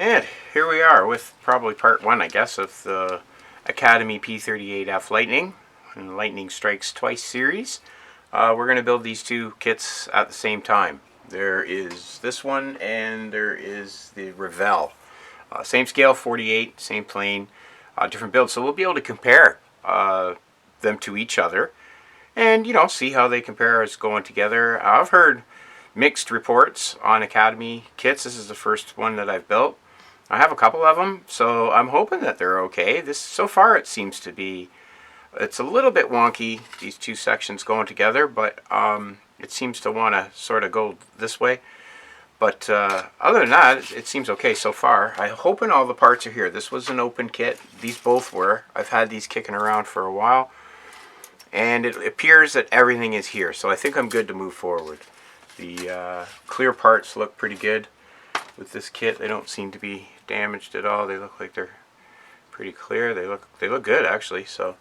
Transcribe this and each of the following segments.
And here we are with probably part one, I guess, of the Academy P-38F Lightning and Lightning Strikes Twice series. We're going to build these two kits at the same time. There is this one and there is the Revell. Same scale, 48, same plane, different build. So we'll be able to compare them to each other and, you know, see how they compare as going together. I've heard mixed reports on Academy kits. This is the first one that I've built. I have a couple of them, so I'm hoping that they're okay. This, so far, it seems to be, it's a little bit wonky, these two sections going together, but it seems to want to sort of go this way. But other than that, it seems okay so far. I'm hoping all the parts are here. This was an open kit. These both were. I've had these kicking around for a while, and it appears that everything is here, so I think I'm good to move forward. The clear parts look pretty good with this kit. They don't seem to be damaged at all. They look like they're pretty clear. They look good, actually. So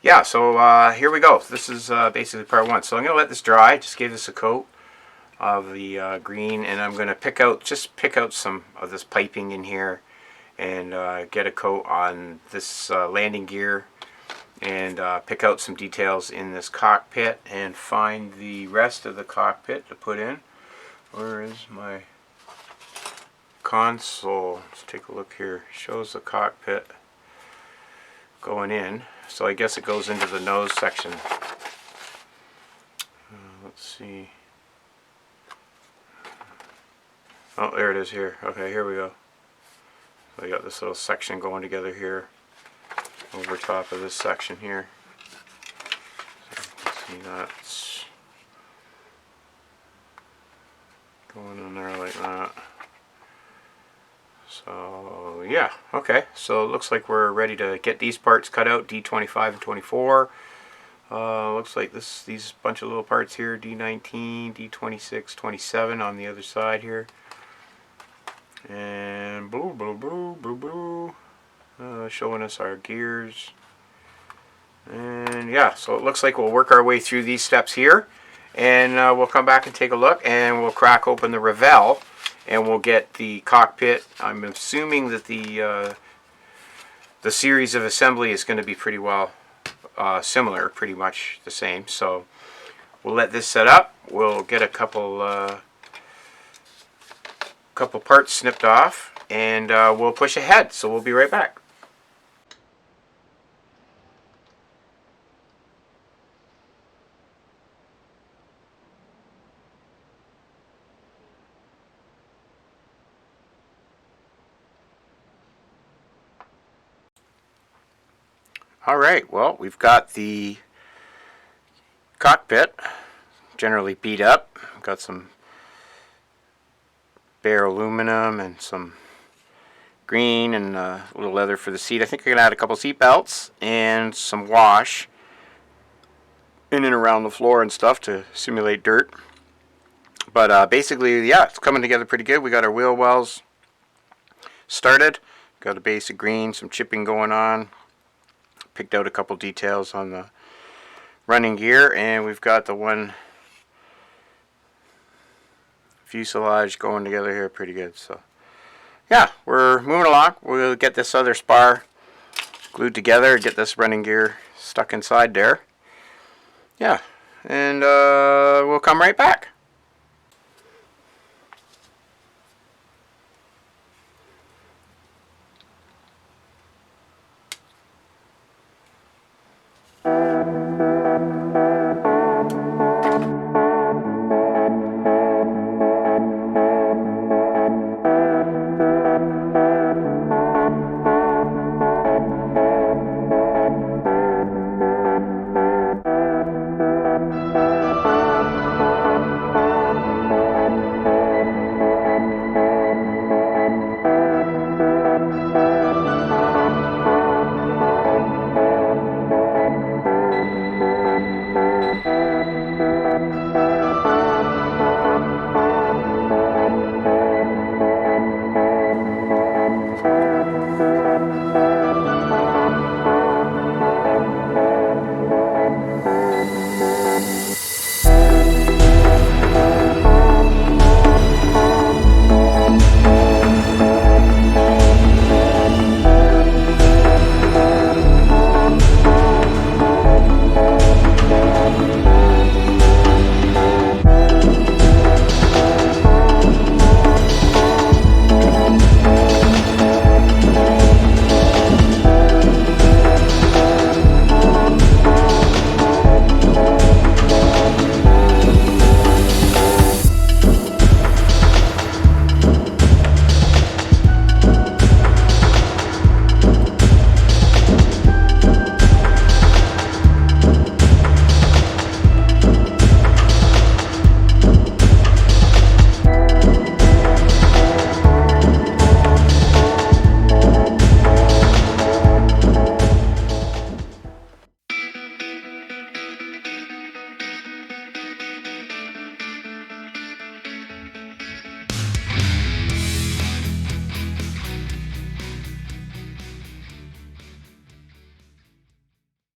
yeah, so here we go. This is basically part one. So I'm gonna let this dry. Just gave this a coat of the green, and I'm gonna pick out some of this piping in here and get a coat on this landing gear, and pick out some details in this cockpit and find the rest of the cockpit to put in. Where is my console? Let's take a look here. Shows the cockpit going in, so I guess it goes into the nose section. Let's see. Oh, there it is here. Okay, here we go. So we got this little section going together here over top of this section here. So you can see that's going in there like that. So yeah, okay, so it looks like we're ready to get these parts cut out, D25 and 24. Looks like these bunch of little parts here, D19, D26, 27 on the other side here. And boo boo boo boo boo, showing us our gears. And yeah, so it looks like we'll work our way through these steps here, and we'll come back and take a look, and we'll crack open the Revell, and we'll get the cockpit. I'm assuming that the series of assembly is going to be pretty well similar, pretty much the same. So we'll let this set up. We'll get a couple parts snipped off, and we'll push ahead. So we'll be right back. Alright, well, we've got the cockpit generally beat up. Got some bare aluminum and some green and a little leather for the seat. I think I'm going to add a couple seat belts and some wash in and around the floor and stuff to simulate dirt. But basically, yeah, it's coming together pretty good. We got our wheel wells started. Got a base of green, some chipping going on. Picked out a couple details on the running gear, and we've got the one fuselage going together here pretty good. So yeah, we're moving along. We'll get this other spar glued together, get this running gear stuck inside there. Yeah, and we'll come right back.